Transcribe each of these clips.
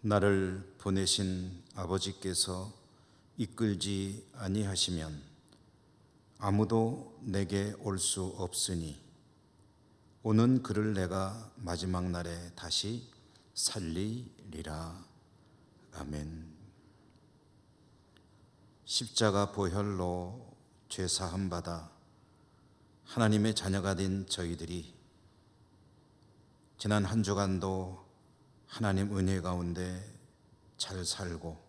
나를 보내신 아버지께서 이끌지 아니하시면 아무도 내게 올 수 없으니 오는 그를 내가 마지막 날에 다시 살리리라. 아멘. 십자가 보혈로 죄 사함 받아 하나님의 자녀가 된 저희들이 지난 한 주간도 하나님 은혜 가운데 잘 살고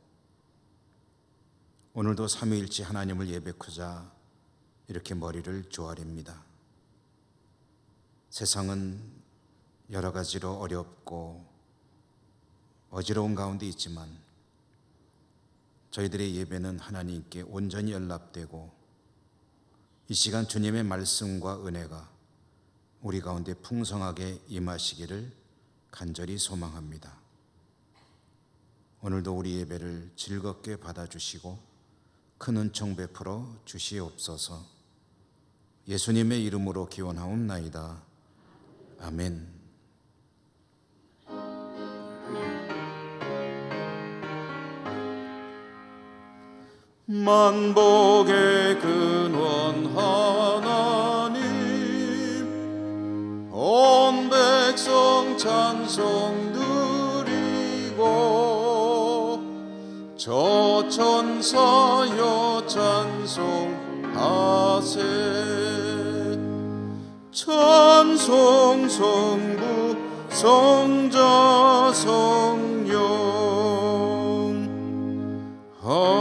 오늘도 삼위일체 하나님을 예배하자 이렇게 머리를 조아립니다. 세상은 여러 가지로 어렵고 어지러운 가운데 있지만 저희들의 예배는 하나님께 온전히 연락되고 이 시간 주님의 말씀과 은혜가 우리 가운데 풍성하게 임하시기를 간절히 소망합니다. 오늘도 우리 예배를 즐겁게 받아주시고 큰 은총 베풀어 주시옵소서. 예수님의 이름으로 기원하옵나이다. 아멘. 만복의 근원 하나님, 온 백성 찬송 드리고 저 천사여 찬송하세. 찬송 성부 성자 성령 아멘.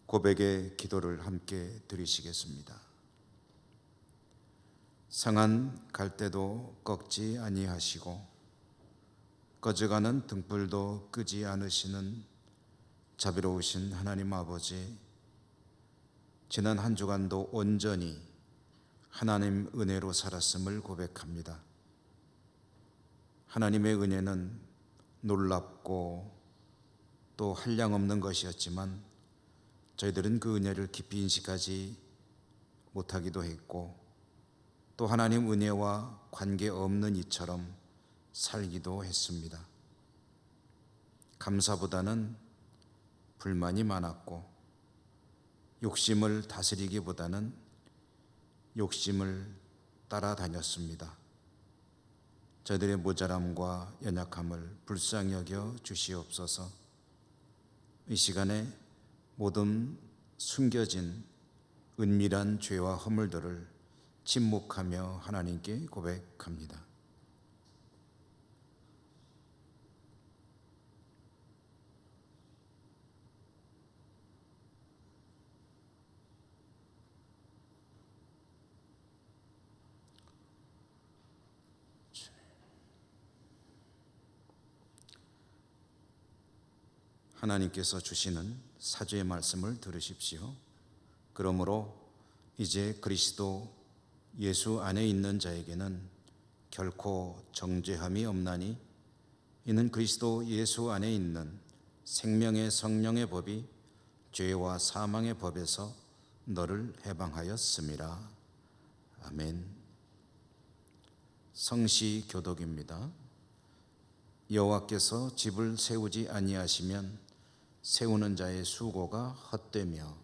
고백의 기도를 함께 드리시겠습니다. 상한 갈대도 꺾지 아니하시고 꺼져가는 등불도 끄지 않으시는 자비로우신 하나님 아버지, 지난 한 주간도 온전히 하나님 은혜로 살았음을 고백합니다. 하나님의 은혜는 놀랍고 또 한량없는 것이었지만 저희들은 그 은혜를 깊이 인식하지 못하기도 했고 또 하나님 은혜와 관계없는 이처럼 살기도 했습니다. 감사보다는 불만이 많았고 욕심을 다스리기보다는 욕심을 따라다녔습니다. 저희들의 모자람과 연약함을 불쌍히 여겨 주시옵소서. 이 시간에 모든 숨겨진 은밀한 죄와 허물들을 침묵하며 하나님께 고백합니다. 하나님께서 주시는 사주의 말씀을 들으십시오. 그러므로 이제 그리스도 예수 안에 있는 자에게는 결코 정죄함이 없나니 이는 그리스도 예수 안에 있는 생명의 성령의 법이 죄와 사망의 법에서 너를 해방하였음이라. 아멘. 성시 교독입니다. 여호와께서 집을 세우지 아니하시면 세우는 자의 수고가 헛되며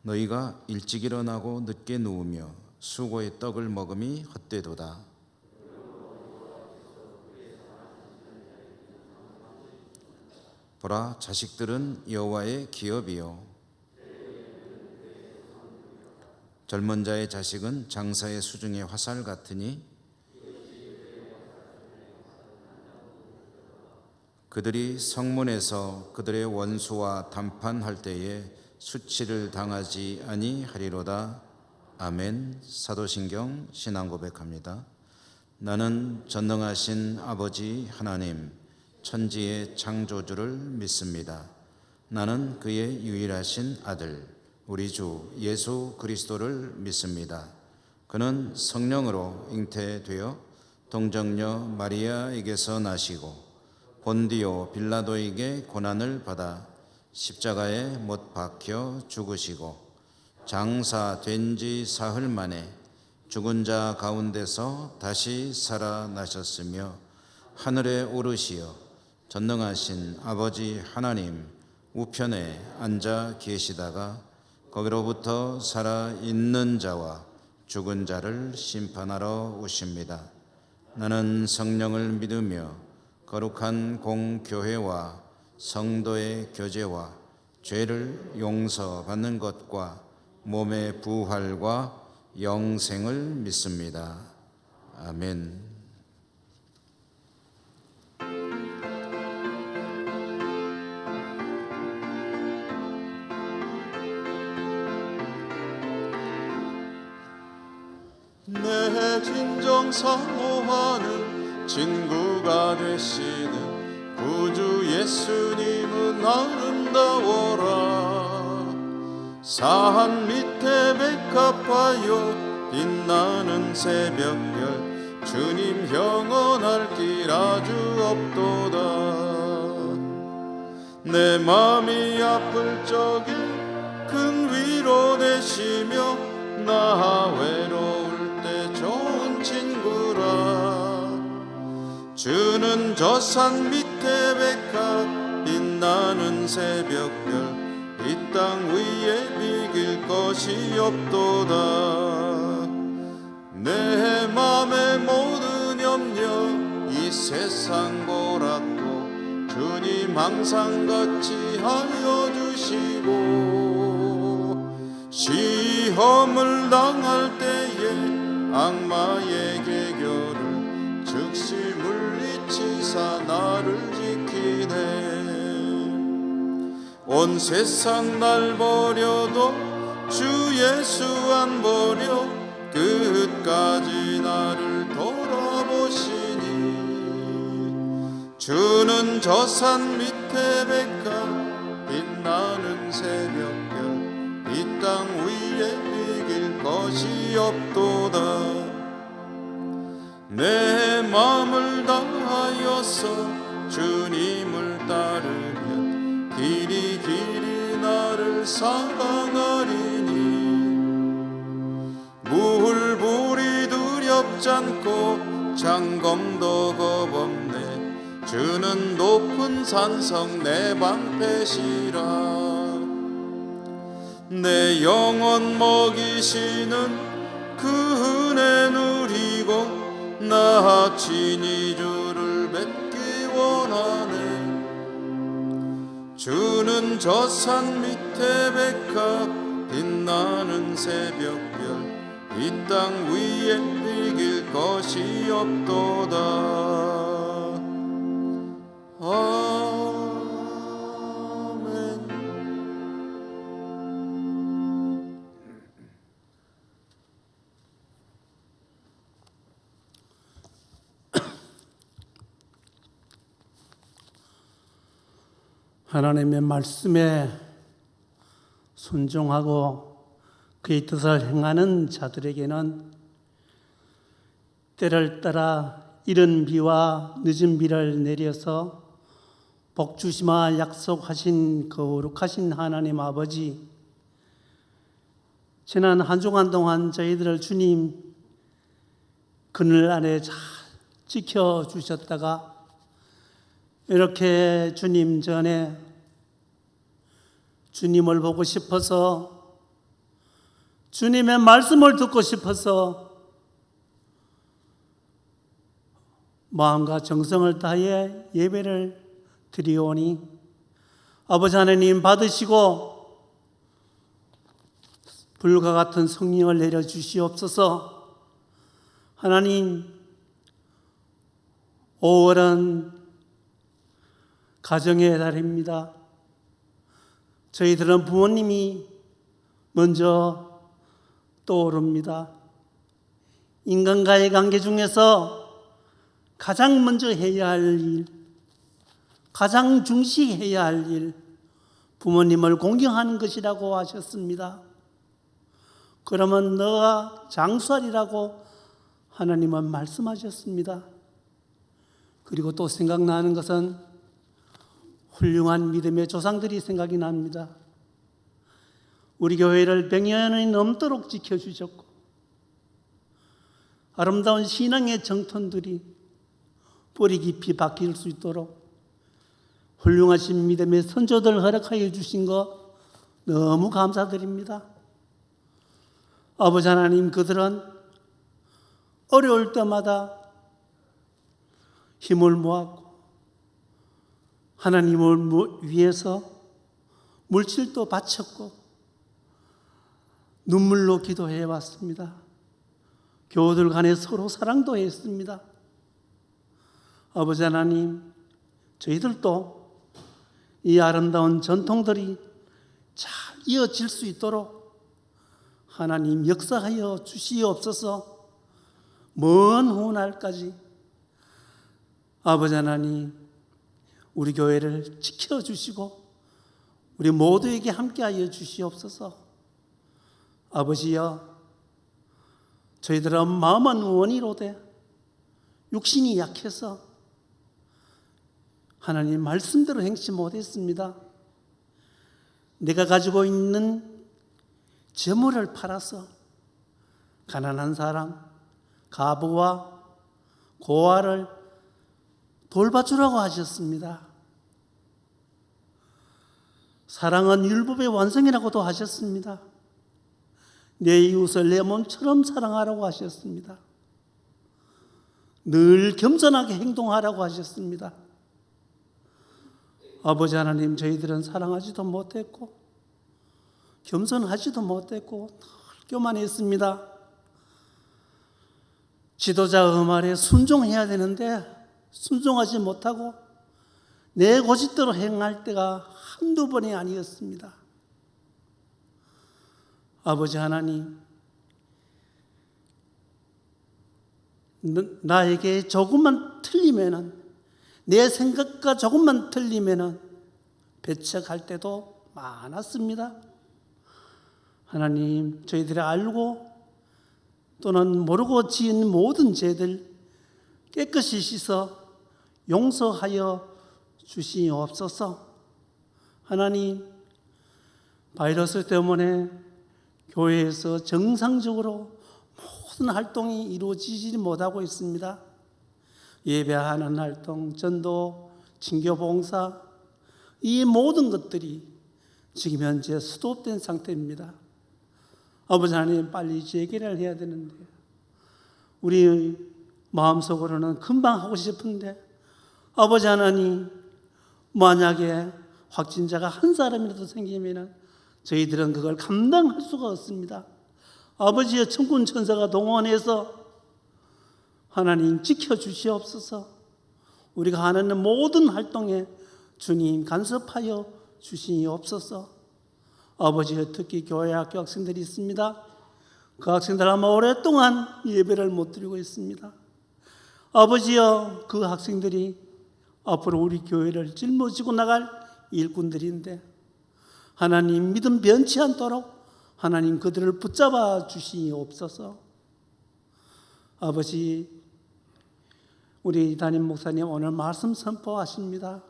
너희가 일찍 일어나고 늦게 누우며 수고의 떡을 먹음이 헛되도다. 보라, 자식들은 여호와의 기업이요 젊은 자의 자식은 장사의 수중의 화살 같으니 그들이 성문에서 그들의 원수와 담판할 때에 수치를 당하지 아니하리로다. 아멘. 사도신경 신앙 고백합니다. 나는 전능하신 아버지 하나님 천지의 창조주를 믿습니다. 나는 그의 유일하신 아들 우리 주 예수 그리스도를 믿습니다. 그는 성령으로 잉태되어 동정녀 마리아에게서 나시고 본디오 빌라도에게 고난을 받아 십자가에 못 박혀 죽으시고 장사된 지 사흘 만에 죽은 자 가운데서 다시 살아나셨으며 하늘에 오르시어 전능하신 아버지 하나님 우편에 앉아 계시다가 거기로부터 살아있는 자와 죽은 자를 심판하러 오십니다. 나는 성령을 믿으며 거룩한 공교회와 성도의 교제와 죄를 용서받는 것과 몸의 부활과 영생을 믿습니다. 아멘. 내 진정 사모하는 친구가 되시는 구주 예수님은 아름다워라. 산 밑에 백합하여 빛나는 새벽별 주님 영원할 길 아주 없도다. 내 맘이 아플 적에 큰 위로 되시며 나 외로울 때 좋은 친구라. 주는 저 산 밑에 백합 빛나는 새벽별 이 땅 위에 비길 것이 없도다. 내 맘의 모든 염려 이 세상 고락도 주님 항상 같이 하여 주시고 시험을 당할 때에 악마의 계교를 즉시 물리치사 나를 지키네. 온 세상 날 버려도 주 예수 안 버려 끝까지 나를 돌아보시니. 주는 저 산 밑에 백합 빛나는 새벽별 이 땅 위에 비길 것이 없도다. 내 마음을 다하여서 주님을 따르면 길이 길이 나를 사랑하리니. 물불이 두렵지 않고 장검도 겁없네. 주는 높은 산성 내 방패시라. 내 영혼 먹이시는 그 은혜 누리고 나 친히 주를 뵙기 원하네. 주는 저 산 밑에 백합 빛나는 새벽별 이 땅 위에 비길 것이 없도다. 아멘. 하나님의 말씀에 순종하고 그의 뜻을 행하는 자들에게는 때를 따라 이른 비와 늦은 비를 내려서 복 주시마 약속하신 거룩하신 하나님 아버지, 지난 한 주간 동안 저희들을 주님 그늘 아래 잘 지켜주셨다가 이렇게 주님 전에 주님을 보고 싶어서 주님의 말씀을 듣고 싶어서 마음과 정성을 다해 예배를 드리오니 아버지 하나님 받으시고 불과 같은 성령을 내려주시옵소서. 하나님, 5월은 가정의 달입니다. 저희들은 부모님이 먼저 떠오릅니다. 인간과의 관계 중에서 가장 먼저 해야 할 일, 가장 중시해야 할 일, 부모님을 공경하는 것이라고 하셨습니다. 그러면 너가 장수하리라고 하나님은 말씀하셨습니다. 그리고 또 생각나는 것은 훌륭한 믿음의 조상들이 생각이 납니다. 우리 교회를 100년이 넘도록 지켜주셨고 아름다운 신앙의 정통들이 뿌리 깊이 박힐 수 있도록 훌륭하신 믿음의 선조들 허락하여 주신 것 너무 감사드립니다. 아버지 하나님, 그들은 어려울 때마다 힘을 모았고 하나님을 위해서 물질도 바쳤고 눈물로 기도해 왔습니다. 교우들 간에 서로 사랑도 했습니다. 아버지 하나님, 저희들도 이 아름다운 전통들이 잘 이어질 수 있도록 하나님 역사하여 주시옵소서. 먼 훗날까지 아버지 하나님, 우리 교회를 지켜주시고 우리 모두에게 함께하여 주시옵소서. 아버지여, 저희들은 마음은 원이로되 육신이 약해서 하나님 말씀대로 행치 못했습니다. 내가 가지고 있는 재물을 팔아서 가난한 사람, 가부와 고아를 돌봐주라고 하셨습니다. 사랑은 율법의 완성이라고도 하셨습니다. 내 이웃을 내 몸처럼 사랑하라고 하셨습니다. 늘 겸손하게 행동하라고 하셨습니다. 아버지 하나님, 저희들은 사랑하지도 못했고 겸손하지도 못했고 늘 교만했습니다. 지도자 말에 순종해야 되는데 순종하지 못하고 내 고집대로 행할 때가 한두 번이 아니었습니다. 아버지 하나님, 나에게 조금만 틀리면은, 내 생각과 조금만 틀리면은 배척할 때도 많았습니다. 하나님, 저희들이 알고 또는 모르고 지은 모든 죄들 깨끗이 씻어 용서하여 주시옵소서. 하나님, 바이러스 때문에 교회에서 정상적으로 모든 활동이 이루어지지 못하고 있습니다. 예배하는 활동, 전도, 친교봉사, 이 모든 것들이 지금 현재 스톱된 상태입니다. 아버지 하나님, 빨리 재개를 해야 되는데 우리 마음속으로는 금방 하고 싶은데 아버지 하나님, 만약에 확진자가 한 사람이라도 생기면 저희들은 그걸 감당할 수가 없습니다. 아버지의 천군 천사가 동원해서 하나님 지켜주시옵소서. 우리가 하는 모든 활동에 주님 간섭하여 주시옵소서. 아버지, 특히 교회 학교 학생들이 있습니다. 그 학생들 아마 오랫동안 예배를 못 드리고 있습니다. 아버지여, 그 학생들이 앞으로 우리 교회를 짊어지고 나갈 일꾼들인데 하나님 믿음 변치 않도록 하나님 그들을 붙잡아 주시옵소서. 아버지, 우리 담임 목사님 오늘 말씀 선포하십니다.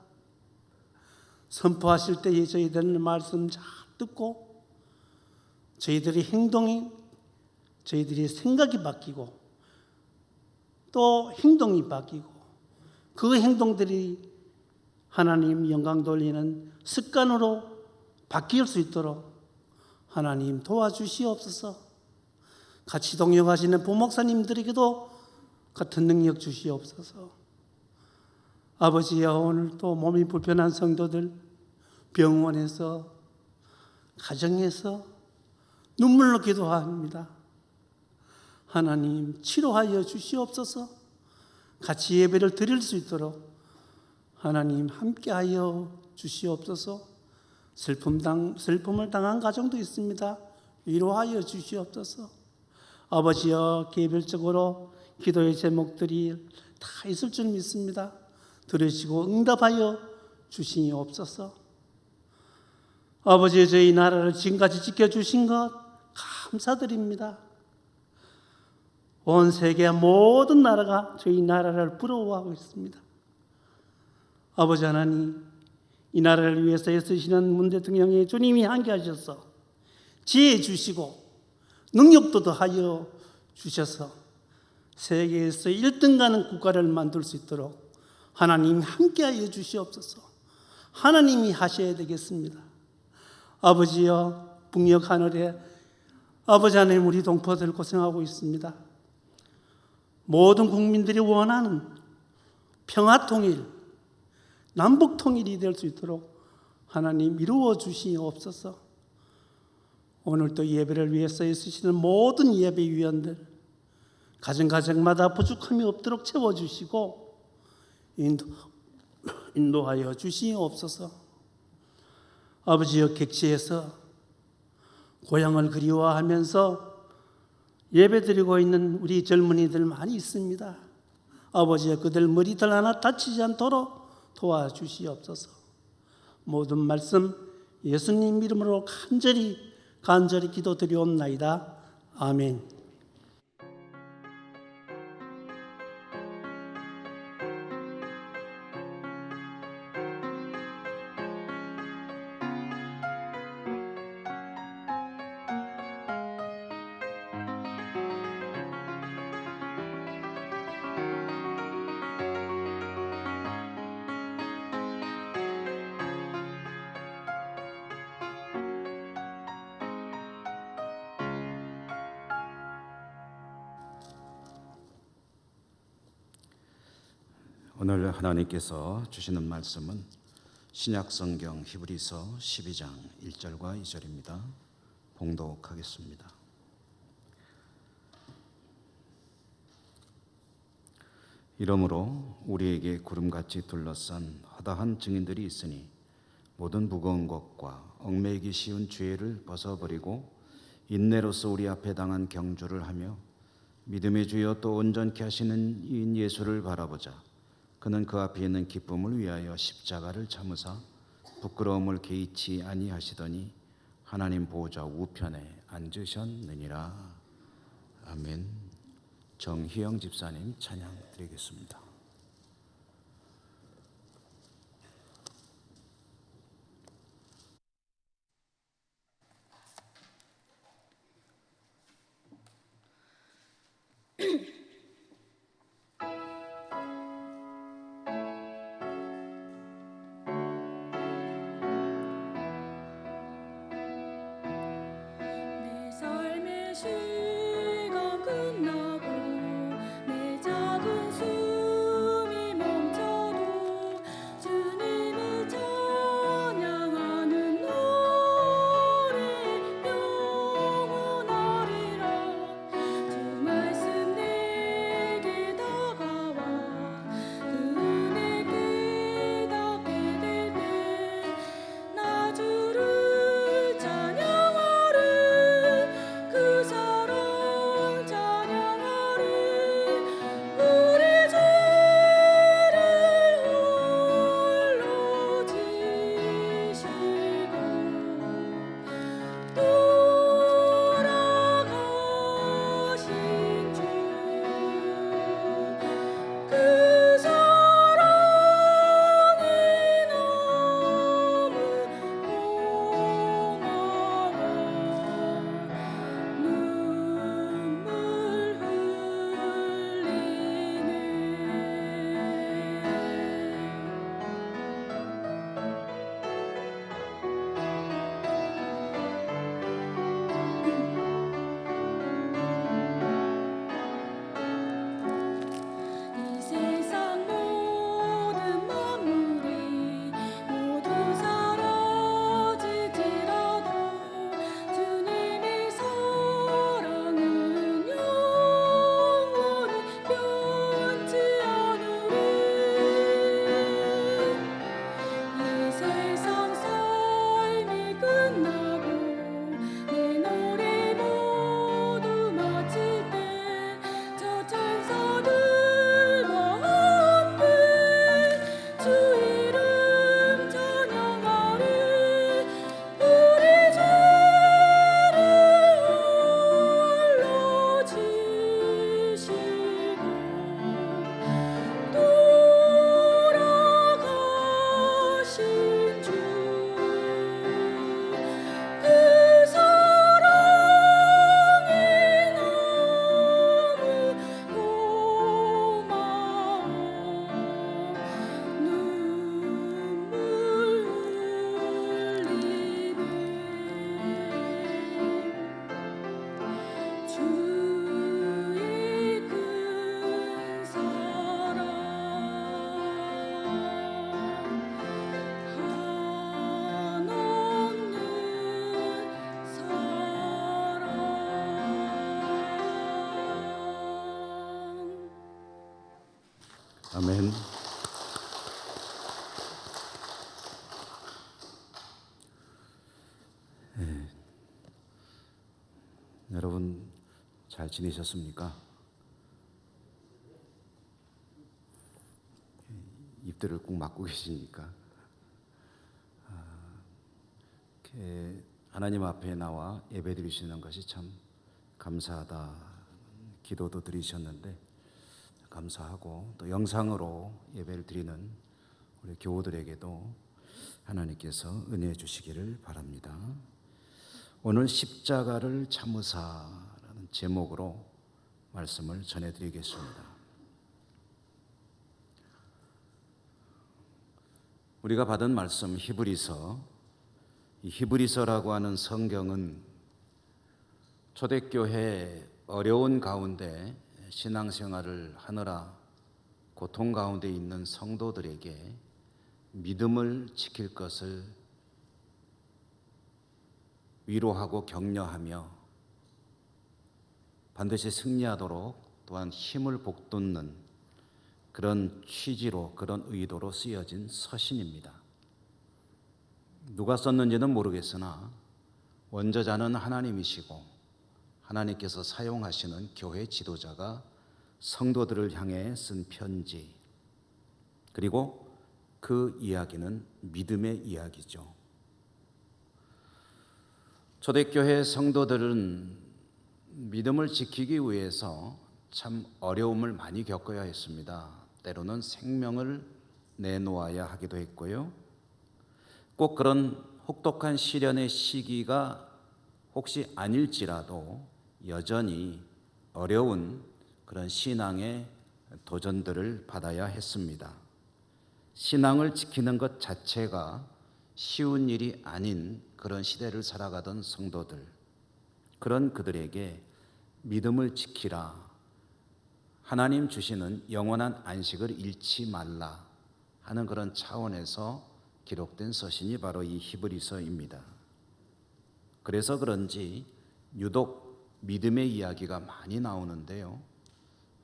선포하실 때 저희들은 말씀 잘 듣고 저희들의 행동이, 저희들의 생각이 바뀌고 또 행동이 바뀌고 그 행동들이 하나님 영광 돌리는 습관으로 바뀔 수 있도록 하나님 도와주시옵소서. 같이 동역하시는 부목사님들에게도 같은 능력 주시옵소서. 아버지여, 오늘 또 몸이 불편한 성도들 병원에서 가정에서 눈물로 기도합니다. 하나님 치료하여 주시옵소서. 같이 예배를 드릴 수 있도록 하나님 함께하여 주시옵소서. 슬픔을 당한 가정도 있습니다. 위로하여 주시옵소서. 아버지여, 개별적으로 기도의 제목들이 다 있을 줄 믿습니다. 들으시고 응답하여 주시옵소서. 아버지, 저희 나라를 지금까지 지켜주신 것 감사드립니다. 온 세계 모든 나라가 저희 나라를 부러워하고 있습니다. 아버지 하나님, 이 나라를 위해서 애쓰시는 문 대통령의 주님이 함께하셔서 지혜 주시고 능력도 더하여 주셔서 세계에서 1등 가는 국가를 만들 수 있도록 하나님 함께하여 주시옵소서. 하나님이 하셔야 되겠습니다. 아버지여, 북녘 하늘에 아버지 하나님, 우리 동포들 고생하고 있습니다. 모든 국민들이 원하는 평화 통일, 남북 통일이 될 수 있도록 하나님 이루어 주시옵소서. 오늘도 예배를 위해서 애쓰시는 모든 예배위원들 가정마다 부족함이 없도록 채워주시고 인도하여 주시옵소서. 아버지여, 객지에서 고향을 그리워하면서 예배드리고 있는 우리 젊은이들 많이 있습니다. 아버지여, 그들 머리들 하나 다치지 않도록 도와주시옵소서. 모든 말씀 예수님 이름으로 간절히 기도드리옵나이다. 아멘. 오늘 하나님께서 주시는 말씀은 신약성경 히브리서 12장 1절과 2절입니다. 봉독하겠습니다. 이러므로 우리에게 구름같이 둘러싼 허다한 증인들이 있으니 모든 무거운 것과 얽매이기 쉬운 죄를 벗어버리고 인내로서 우리 앞에 당한 경주를 하며 믿음의 주여 또 온전케 하시는 이인 예수를 바라보자. 그는 그 앞에 있는 기쁨을 위하여 십자가를 참으사 부끄러움을 개의치 아니하시더니 하나님 보좌 우편에 앉으셨느니라. 아멘. 정희영 집사님 찬양 드리겠습니다. 내 삶의 시간 끝나고 내 작은 수 주의 큰 사랑 한없는 사랑. 아멘. 여러분 잘 지내셨습니까? 입들을 꾹 막고 계시니까 이렇게 하나님 앞에 나와 예배 드리시는 것이 참 감사하다. 기도도 드리셨는데 감사하고, 또 영상으로 예배를 드리는 우리 교우들에게도 하나님께서 은혜 주시기를 바랍니다. 오늘 십자가를 참으사라는 제목으로 말씀을 전해드리겠습니다. 우리가 받은 말씀 히브리서, 이 히브리서라고 하는 성경은 초대교회 어려운 가운데 신앙생활을 하느라 고통 가운데 있는 성도들에게 믿음을 지킬 것을 위로하고 격려하며 반드시 승리하도록 또한 힘을 북돋는 그런 취지로, 그런 의도로 쓰여진 서신입니다. 누가 썼는지는 모르겠으나 원저자는 하나님이시고 하나님께서 사용하시는 교회 지도자가 성도들을 향해 쓴 편지, 그리고 그 이야기는 믿음의 이야기죠. 초대교회 성도들은 믿음을 지키기 위해서 참 어려움을 많이 겪어야 했습니다. 때로는 생명을 내놓아야 하기도 했고요. 꼭 그런 혹독한 시련의 시기가 혹시 아닐지라도 여전히 어려운 그런 신앙의 도전들을 받아야 했습니다. 신앙을 지키는 것 자체가 쉬운 일이 아닌 그런 시대를 살아가던 성도들, 그런 그들에게 믿음을 지키라, 하나님 주시는 영원한 안식을 잃지 말라 하는 그런 차원에서 기록된 서신이 바로 이 히브리서입니다. 그래서 그런지 유독 믿음의 이야기가 많이 나오는데요,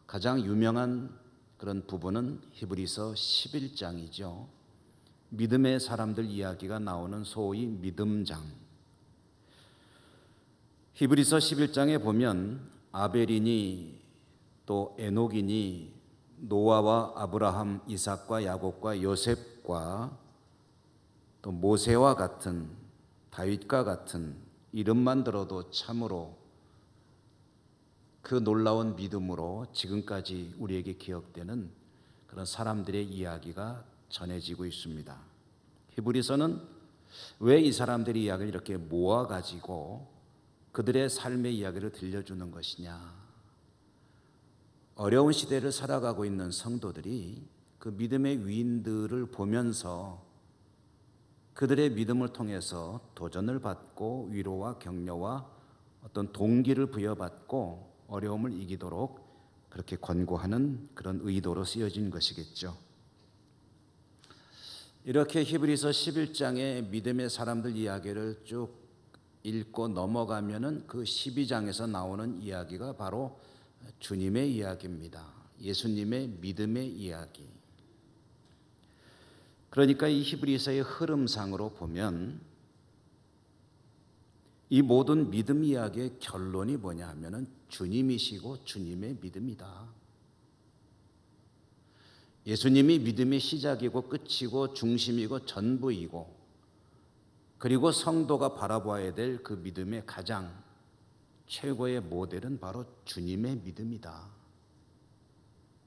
가장 유명한 그런 부분은 히브리서 11장이죠. 믿음의 사람들 이야기가 나오는 소위 믿음장. 히브리서 11장에 보면 아벨이니 또 에녹이니 노아와 아브라함, 이삭과 야곱과 요셉과 또 모세와 같은, 다윗과 같은 이름만 들어도 참으로 그 놀라운 믿음으로 지금까지 우리에게 기억되는 그런 사람들의 이야기가 전해지고 있습니다. 히브리서는 왜 이 사람들의 이야기를 이렇게 모아가지고 그들의 삶의 이야기를 들려주는 것이냐. 어려운 시대를 살아가고 있는 성도들이 그 믿음의 위인들을 보면서 그들의 믿음을 통해서 도전을 받고 위로와 격려와 어떤 동기를 부여받고 어려움을 이기도록 그렇게 권고하는 그런 의도로 쓰여진 것이겠죠. 이렇게 히브리서 11장의 믿음의 사람들 이야기를 쭉 읽고 넘어가면은 그 12장에서 나오는 이야기가 바로 주님의 이야기입니다. 예수님의 믿음의 이야기. 그러니까 이 히브리서의 흐름상으로 보면 이 모든 믿음 이야기의 결론이 뭐냐 하면은 주님이시고 주님의 믿음이다. 예수님이 믿음의 시작이고 끝이고 중심이고 전부이고, 그리고 성도가 바라봐야 될 그 믿음의 가장 최고의 모델은 바로 주님의 믿음이다.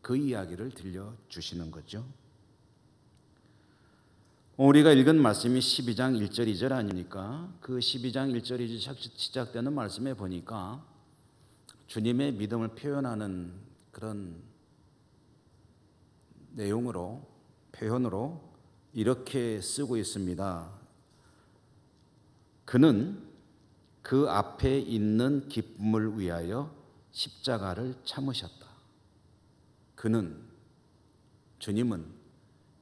그 이야기를 들려주시는 거죠. 우리가 읽은 말씀이 12장 1절 2절 아닙니까? 그 12장 1절 2절 시작되는 말씀에 보니까 주님의 믿음을 표현하는 그런 표현으로 이렇게 쓰고 있습니다. 그는 그 앞에 있는 기쁨을 위하여 십자가를 참으셨다. 주님은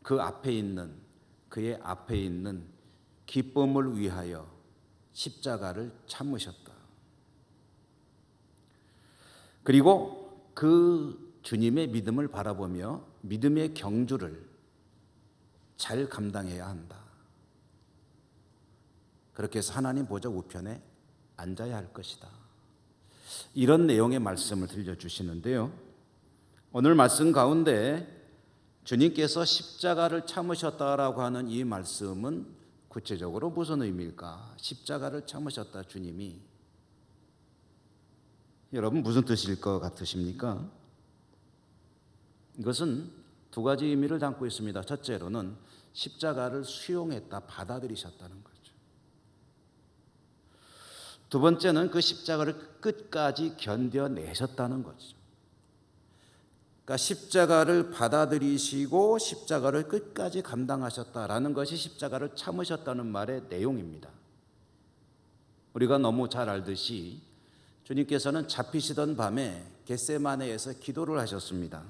그 앞에 있는, 그의 앞에 있는 기쁨을 위하여 십자가를 참으셨다. 그리고 그 주님의 믿음을 바라보며 믿음의 경주를 잘 감당해야 한다. 그렇게 해서 하나님 보좌 우편에 앉아야 할 것이다. 이런 내용의 말씀을 들려주시는데요. 오늘 말씀 가운데 주님께서 십자가를 참으셨다라고 하는 이 말씀은 구체적으로 무슨 의미일까? 십자가를 참으셨다 주님이. 여러분 무슨 뜻일 것 같으십니까? 이것은 두 가지 의미를 담고 있습니다. 첫째로는 십자가를 수용했다, 받아들이셨다는 거죠. 두 번째는 그 십자가를 끝까지 견뎌내셨다는 거죠. 그러니까 십자가를 받아들이시고 십자가를 끝까지 감당하셨다라는 것이 십자가를 참으셨다는 말의 내용입니다. 우리가 너무 잘 알듯이 주님께서는 잡히시던 밤에 겟세마네에서 기도를 하셨습니다.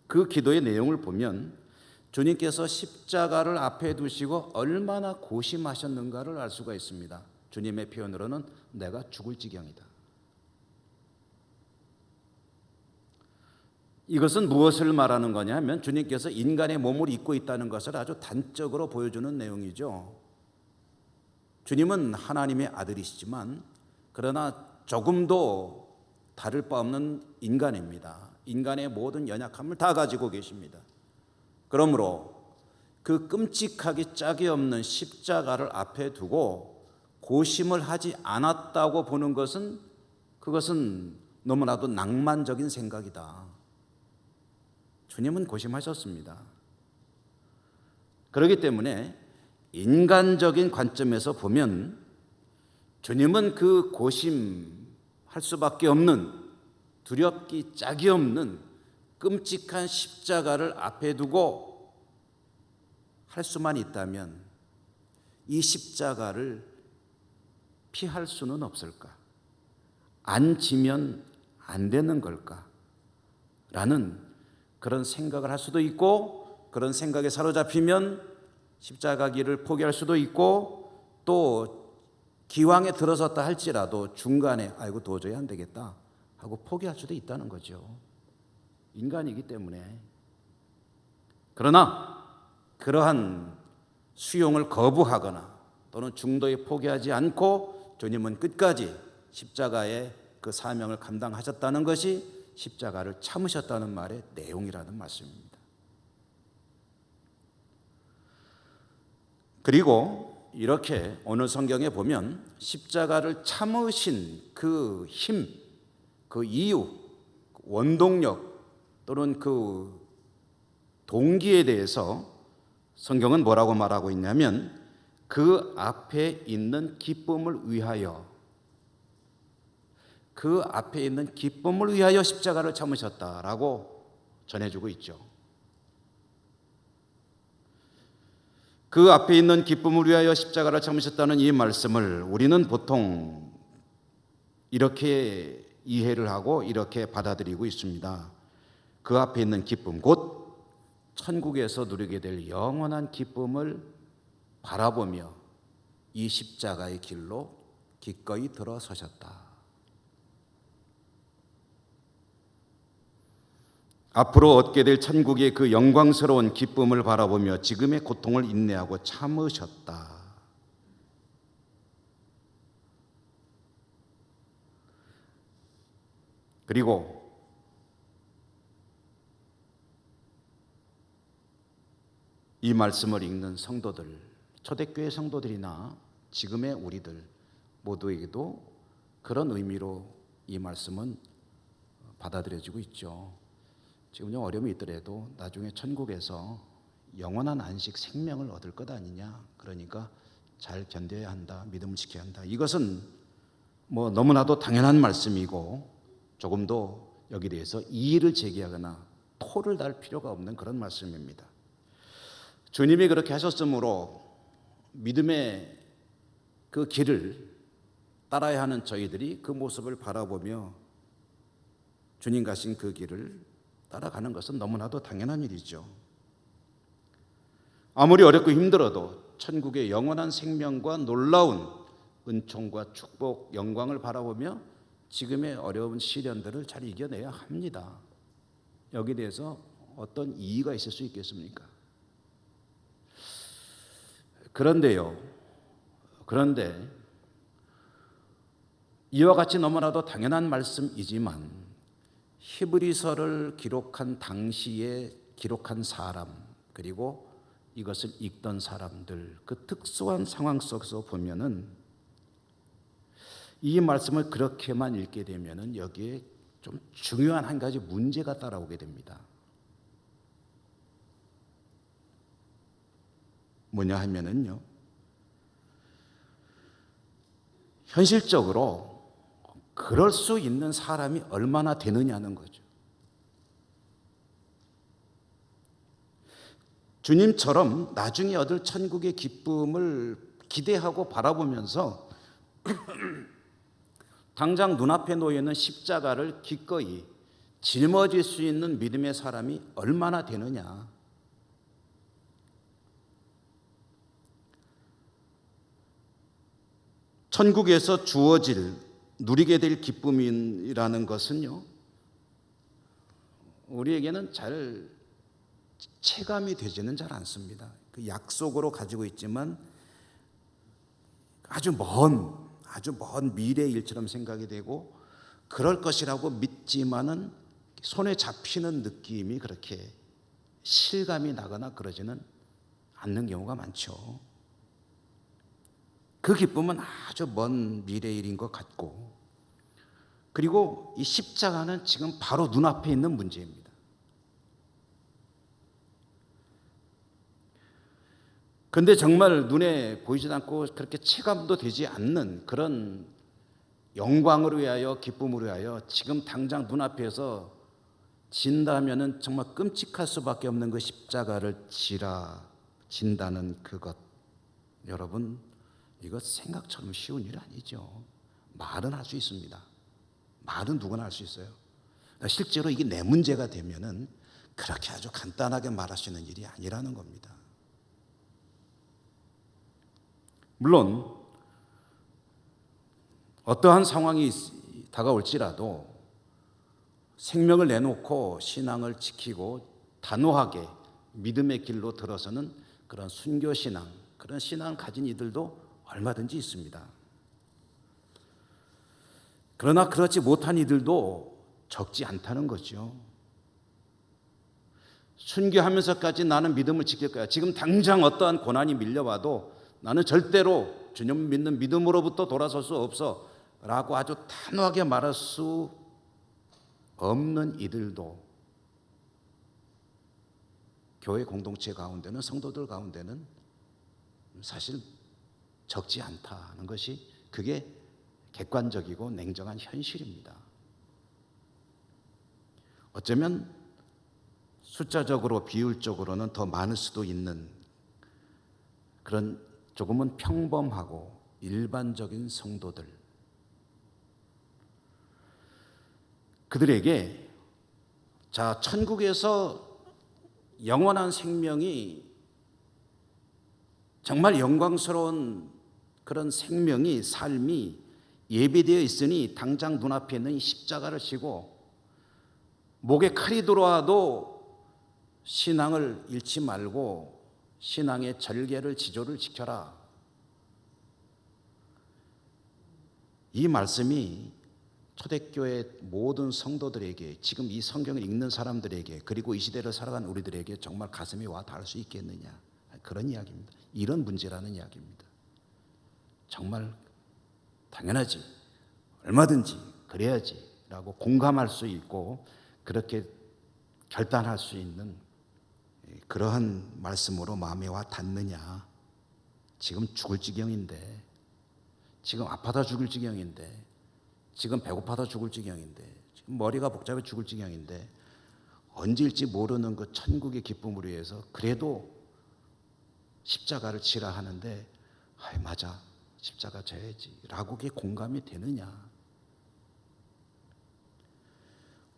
그 기도의 내용을 보면 주님께서 십자가를 앞에 두시고 얼마나 고심하셨는가를 알 수가 있습니다. 주님의 표현으로는 내가 죽을 지경이다. 이것은 무엇을 말하는 거냐 하면 주님께서 인간의 몸을 입고 있다는 것을 아주 단적으로 보여주는 내용이죠. 주님은 하나님의 아들이시지만 그러나 조금도 다를 바 없는 인간입니다. 인간의 모든 연약함을 다 가지고 계십니다. 그러므로 그 끔찍하기 짝이 없는 십자가를 앞에 두고 고심을 하지 않았다고 보는 것은 그것은 너무나도 낭만적인 생각이다. 주님은 고심하셨습니다. 그렇기 때문에 인간적인 관점에서 보면 주님은 그 고심할 수밖에 없는 두렵기 짝이 없는 끔찍한 십자가를 앞에 두고 할 수만 있다면 이 십자가를 피할 수는 없을까? 안 지면 안 되는 걸까? 라는 그런 생각을 할 수도 있고 그런 생각에 사로잡히면 십자가 길을 포기할 수도 있고 또 기왕에 들어섰다 할지라도 중간에 아이고 도저히 안 되겠다 하고 포기할 수도 있다는 거죠. 인간이기 때문에. 그러나 그러한 수용을 거부하거나 또는 중도에 포기하지 않고 주님은 끝까지 십자가의 그 사명을 감당하셨다는 것이 십자가를 참으셨다는 말의 내용이라는 말씀입니다. 그리고 이렇게 오늘 성경에 보면 십자가를 참으신 그 힘, 그 이유, 원동력 또는 그 동기에 대해서 성경은 뭐라고 말하고 있냐면 그 앞에 있는 기쁨을 위하여, 그 앞에 있는 기쁨을 위하여 십자가를 참으셨다라고 전해주고 있죠. 그 앞에 있는 기쁨을 위하여 십자가를 참으셨다는 이 말씀을 우리는 보통 이렇게 이해를 하고 이렇게 받아들이고 있습니다. 그 앞에 있는 기쁨, 곧 천국에서 누리게 될 영원한 기쁨을 바라보며 이 십자가의 길로 기꺼이 들어서셨다. 앞으로 얻게 될 천국의 그 영광스러운 기쁨을 바라보며 지금의 고통을 인내하고 참으셨다. 그리고 이 말씀을 읽는 성도들, 초대교회 성도들이나 지금의 우리들 모두에게도 그런 의미로 이 말씀은 받아들여지고 있죠. 지금 좀 어려움이 있더라도 나중에 천국에서 영원한 안식 생명을 얻을 것 아니냐. 그러니까 잘 견뎌야 한다. 믿음을 지켜야 한다. 이것은 뭐 너무나도 당연한 말씀이고 조금도 여기에 대해서 이의를 제기하거나 토를 달 필요가 없는 그런 말씀입니다. 주님이 그렇게 하셨으므로 믿음의 그 길을 따라야 하는 저희들이 그 모습을 바라보며 주님 가신 그 길을 따라가는 것은 너무나도 당연한 일이죠. 아무리 어렵고 힘들어도 천국의 영원한 생명과 놀라운 은총과 축복, 영광을 바라보며 지금의 어려운 시련들을 잘 이겨내야 합니다. 여기에 대해서 어떤 이의가 있을 수 있겠습니까? 그런데 이와 같이 너무나도 당연한 말씀이지만 히브리서를 기록한 당시에 기록한 사람, 그리고 이것을 읽던 사람들, 그 특수한 상황 속에서 보면은 이 말씀을 그렇게만 읽게 되면은 여기에 좀 중요한 한 가지 문제가 따라오게 됩니다. 뭐냐 하면은요, 현실적으로 그럴 수 있는 사람이 얼마나 되느냐는 거죠. 주님처럼 나중에 얻을 천국의 기쁨을 기대하고 바라보면서 당장 눈앞에 놓여 있는 십자가를 기꺼이 짊어질 수 있는 믿음의 사람이 얼마나 되느냐. 천국에서 주어질 누리게 될 기쁨이라는 것은요, 우리에게는 잘 체감이 되지는 잘 않습니다. 그 약속으로 가지고 있지만 아주 먼 미래의 일처럼 생각이 되고 그럴 것이라고 믿지만은 손에 잡히는 느낌이 그렇게 실감이 나거나 그러지는 않는 경우가 많죠. 그 기쁨은 아주 먼 미래의 일인 것 같고, 그리고 이 십자가는 지금 바로 눈앞에 있는 문제입니다. 그런데 정말 눈에 보이지도 않고 그렇게 체감도 되지 않는 그런 영광을 위하여, 기쁨을 위하여 지금 당장 눈앞에서 진다면은 정말 끔찍할 수밖에 없는 그 십자가를 진다는 그것, 여러분, 이거 생각처럼 쉬운 일 아니죠. 말은 할 수 있습니다. 말은 누구나 할 수 있어요. 실제로 이게 내 문제가 되면은 그렇게 아주 간단하게 말할 수 있는 일이 아니라는 겁니다. 물론 어떠한 상황이 다가올지라도 생명을 내놓고 신앙을 지키고 단호하게 믿음의 길로 들어서는 그런 순교신앙, 그런 신앙을 가진 이들도 얼마든지 있습니다. 그러나 그렇지 못한 이들도 적지 않다는 거죠. 순교하면서까지 나는 믿음을 지킬 거야. 지금 당장 어떠한 고난이 밀려와도 나는 절대로 주님 믿는 믿음으로부터 돌아설 수 없어 라고 아주 단호하게 말할 수 없는 이들도 교회 공동체 가운데는, 성도들 가운데는 사실 적지 않다는 것이 그게 객관적이고 냉정한 현실입니다. 어쩌면 숫자적으로 비율적으로는 더 많을 수도 있는 그런 조금은 평범하고 일반적인 성도들, 그들에게 자, 천국에서 영원한 생명이, 정말 영광스러운 그런 생명이, 삶이 예비되어 있으니 당장 눈앞에 있는 십자가를 지고 목에 칼이 들어와도 신앙을 잃지 말고 신앙의 절개를, 지조를 지켜라. 이 말씀이 초대교회 모든 성도들에게, 지금 이 성경을 읽는 사람들에게, 그리고 이 시대를 살아가는 우리들에게 정말 가슴이 와 닿을 수 있겠느냐, 그런 이야기입니다. 이런 문제라는 이야기입니다. 정말 당연하지, 얼마든지 그래야지 라고 공감할 수 있고 그렇게 결단할 수 있는 그러한 말씀으로 마음에 와 닿느냐. 지금 죽을 지경인데, 지금 아파서 죽을 지경인데, 지금 배고파서 죽을 지경인데, 지금 머리가 복잡해 죽을 지경인데, 언제일지 모르는 그 천국의 기쁨을 위해서 그래도 십자가를 지라 하는데, 맞아, 십자가 져야지 라고 그게 공감이 되느냐.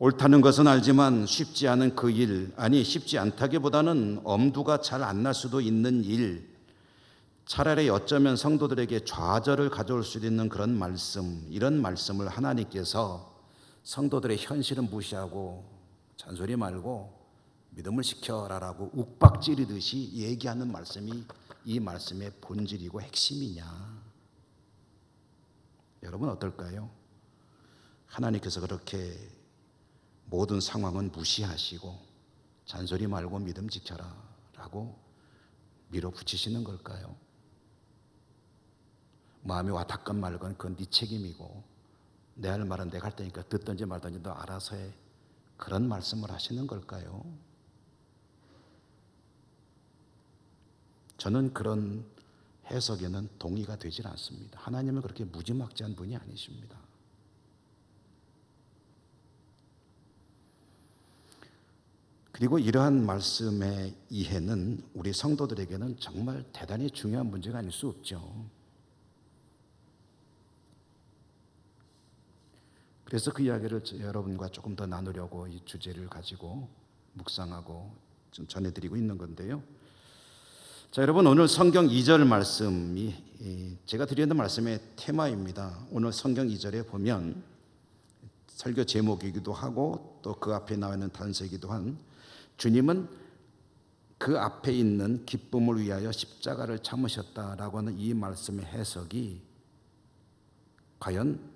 옳다는 것은 알지만 쉽지 않은 그 일, 아니 쉽지 않다기보다는 엄두가 잘 안 날 수도 있는 일, 차라리 어쩌면 성도들에게 좌절을 가져올 수 있는 그런 말씀, 이런 말씀을 하나님께서 성도들의 현실은 무시하고 잔소리 말고 믿음을 지켜라라고 욱박지르듯이 얘기하는 말씀이 이 말씀의 본질이고 핵심이냐. 여러분 어떨까요? 하나님께서 그렇게 모든 상황은 무시하시고 잔소리 말고 믿음 지켜라 라고 밀어붙이시는 걸까요? 마음이 와닿건 말건 그건 네 책임이고 내 할 말은 내가 할 테니까 듣든지 말든지 너 알아서 해. 그런 말씀을 하시는 걸까요? 저는 그런 해석에는 동의가 되질 않습니다. 하나님은 그렇게 무지막지한 분이 아니십니다. 그리고 이러한 말씀의 이해는 우리 성도들에게는 정말 대단히 중요한 문제가 아닐 수 없죠. 그래서 그 이야기를 여러분과 조금 더 나누려고 이 주제를 가지고 묵상하고 좀 전해드리고 있는 건데요. 자, 여러분 오늘 성경 2절 말씀이 제가 드리는 말씀의 테마입니다. 오늘 성경 2절에 보면 설교 제목이기도 하고 또 그 앞에 나와 있는 단서이기도 한 주님은 그 앞에 있는 기쁨을 위하여 십자가를 참으셨다라고 하는 이 말씀의 해석이 과연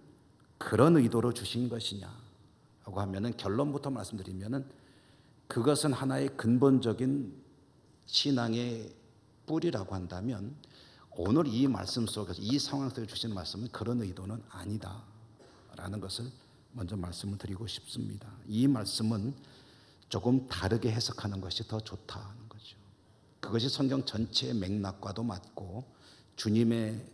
그런 의도로 주신 것이냐라고 하면은 결론부터 말씀드리면은 그것은 하나의 근본적인 신앙의 뿌리라고 한다면 오늘 이 말씀 속에서 이 상황 속에 주신 말씀은 그런 의도는 아니다라는 것을 먼저 말씀을 드리고 싶습니다. 이 말씀은 조금 다르게 해석하는 것이 더 좋다는 거죠. 그것이 성경 전체의 맥락과도 맞고 주님의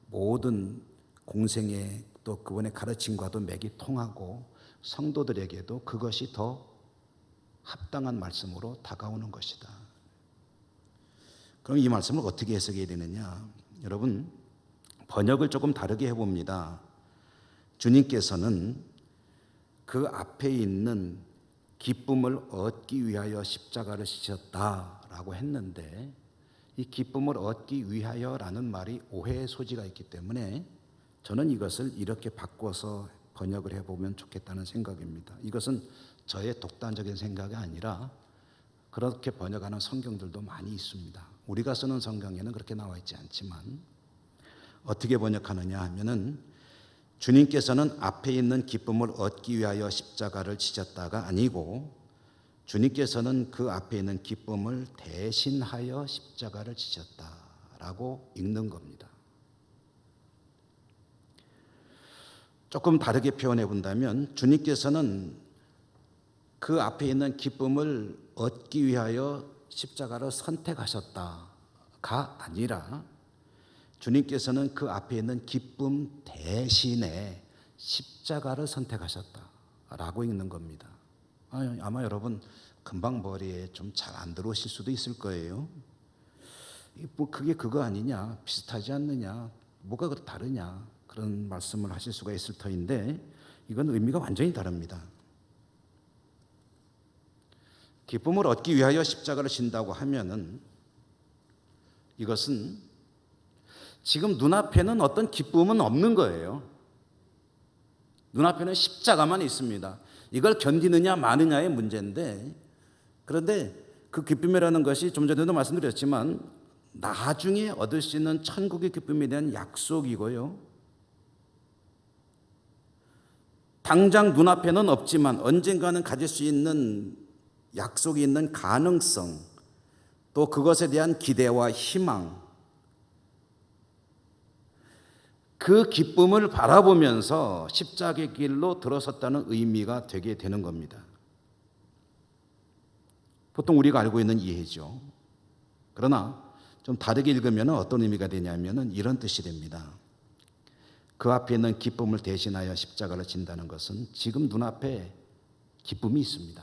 모든 공생의 또 그분의 가르침과도 맥이 통하고 성도들에게도 그것이 더 합당한 말씀으로 다가오는 것이다. 그럼 이 말씀을 어떻게 해석해야 되느냐? 여러분 번역을 조금 다르게 해봅니다. 주님께서는 그 앞에 있는 기쁨을 얻기 위하여 십자가를 지셨다라고 했는데 이 기쁨을 얻기 위하여라는 말이 오해의 소지가 있기 때문에 저는 이것을 이렇게 바꿔서 번역을 해보면 좋겠다는 생각입니다. 이것은 저의 독단적인 생각이 아니라 그렇게 번역하는 성경들도 많이 있습니다. 우리가 쓰는 성경에는 그렇게 나와 있지 않지만 어떻게 번역하느냐 하면은 주님께서는 앞에 있는 기쁨을 얻기 위하여 십자가를 지셨다가 아니고 주님께서는 그 앞에 있는 기쁨을 대신하여 십자가를 지셨다라고 읽는 겁니다. 조금 다르게 표현해 본다면 주님께서는 그 앞에 있는 기쁨을 얻기 위하여 십자가를 선택하셨다가 아니라 주님께서는 그 앞에 있는 기쁨 대신에 십자가를 선택하셨다라고 읽는 겁니다. 아마 여러분 금방 머리에 좀 잘 안 들어오실 수도 있을 거예요. 뭐 그게 그거 아니냐, 비슷하지 않느냐, 뭐가 다르냐 그런 말씀을 하실 수가 있을 터인데 이건 의미가 완전히 다릅니다. 기쁨을 얻기 위하여 십자가를 진다고 하면은 이것은 지금 눈앞에는 어떤 기쁨은 없는 거예요. 눈앞에는 십자가만 있습니다. 이걸 견디느냐 마느냐의 문제인데 그런데 그 기쁨이라는 것이 좀 전에도 말씀드렸지만 나중에 얻을 수 있는 천국의 기쁨에 대한 약속이고요. 당장 눈앞에는 없지만 언젠가는 가질 수 있는 약속이 있는 가능성 또 그것에 대한 기대와 희망 그 기쁨을 바라보면서 십자가의 길로 들어섰다는 의미가 되게 되는 겁니다. 보통 우리가 알고 있는 이해죠. 그러나 좀 다르게 읽으면 어떤 의미가 되냐면 이런 뜻이 됩니다. 그 앞에 있는 기쁨을 대신하여 십자가를 진다는 것은 지금 눈앞에 기쁨이 있습니다.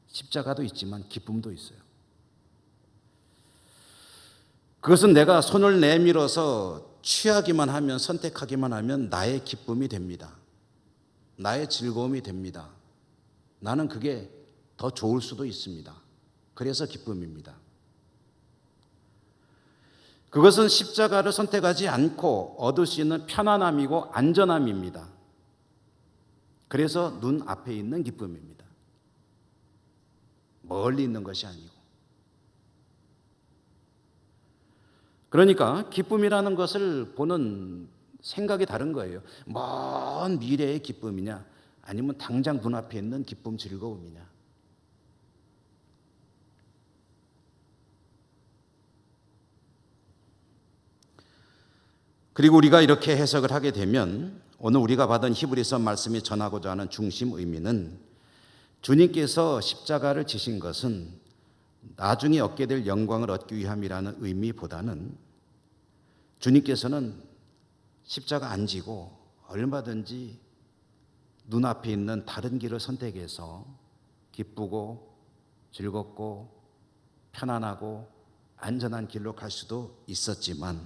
십자가도 있지만 기쁨도 있어요. 그것은 내가 손을 내밀어서 취하기만 하면, 선택하기만 하면 나의 기쁨이 됩니다. 나의 즐거움이 됩니다. 나는 그게 더 좋을 수도 있습니다. 그래서 기쁨입니다. 그것은 십자가를 선택하지 않고 얻을 수 있는 편안함이고 안전함입니다. 그래서 눈 앞에 있는 기쁨입니다. 멀리 있는 것이 아니고. 그러니까 기쁨이라는 것을 보는 생각이 다른 거예요. 먼 미래의 기쁨이냐, 아니면 당장 눈앞에 있는 기쁨, 즐거움이냐. 그리고 우리가 이렇게 해석을 하게 되면 오늘 우리가 받은 히브리서 말씀이 전하고자 하는 중심 의미는 주님께서 십자가를 지신 것은 나중에 얻게 될 영광을 얻기 위함이라는 의미보다는 주님께서는 십자가 안 지고 얼마든지 눈앞에 있는 다른 길을 선택해서 기쁘고 즐겁고 편안하고 안전한 길로 갈 수도 있었지만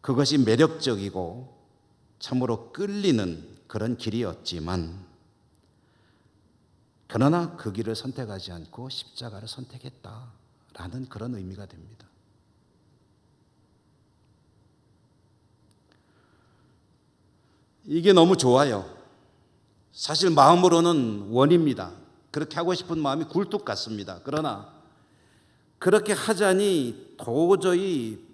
그것이 매력적이고 참으로 끌리는 그런 길이었지만 그러나 그 길을 선택하지 않고 십자가를 선택했다라는 그런 의미가 됩니다. 이게 너무 좋아요. 사실 마음으로는 원입니다. 그렇게 하고 싶은 마음이 굴뚝 같습니다. 그러나 그렇게 하자니 도저히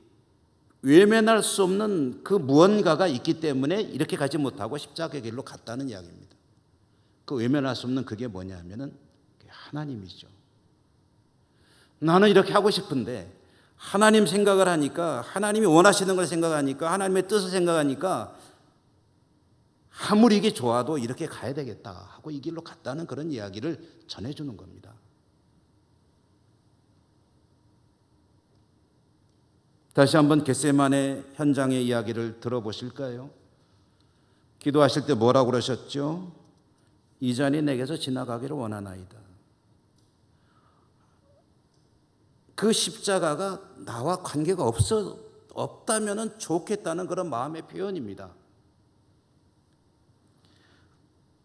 외면할 수 없는 그 무언가가 있기 때문에 이렇게 가지 못하고 십자가의 길로 갔다는 이야기입니다. 그 외면할 수 없는 그게 뭐냐면은 하나님이죠. 나는 이렇게 하고 싶은데 하나님 생각을 하니까, 하나님이 원하시는 걸 생각하니까, 하나님의 뜻을 생각하니까 아무리 이게 좋아도 이렇게 가야 되겠다 하고 이 길로 갔다는 그런 이야기를 전해주는 겁니다. 다시 한번 겟세마네 현장의 이야기를 들어보실까요? 기도하실 때 뭐라고 그러셨죠? 이 잔이 내게서 지나가기를 원하나이다. 그 십자가가 나와 관계가 없다면 좋겠다는 그런 마음의 표현입니다.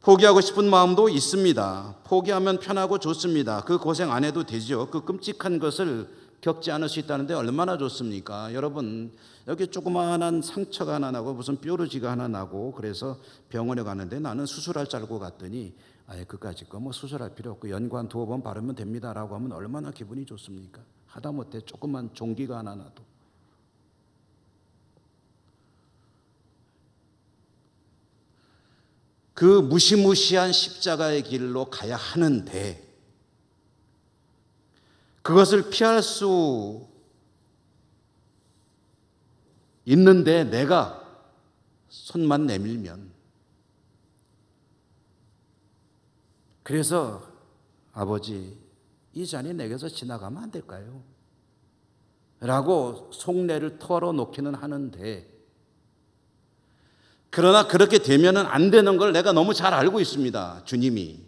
포기하고 싶은 마음도 있습니다. 포기하면 편하고 좋습니다. 그 고생 안 해도 되죠. 그 끔찍한 것을 겪지 않을 수 있다는데 얼마나 좋습니까? 여러분, 여기 조그마한 상처가 하나 나고 무슨 뾰루지가 하나 나고 그래서 병원에 가는데 나는 수술할 줄 알고 갔더니 아예 그까짓 거 뭐 수술할 필요 없고 연고 한 2번 바르면 됩니다라고 하면 얼마나 기분이 좋습니까? 하다못해 조그만 종기가 하나 나도. 그 무시무시한 십자가의 길로 가야 하는데 그것을 피할 수 있는데 내가 손만 내밀면, 그래서 아버지 이 잔이 내게서 지나가면 안 될까요? 라고 속내를 털어놓기는 하는데, 그러나 그렇게 되면은 안 되는 걸 내가 너무 잘 알고 있습니다. 주님이.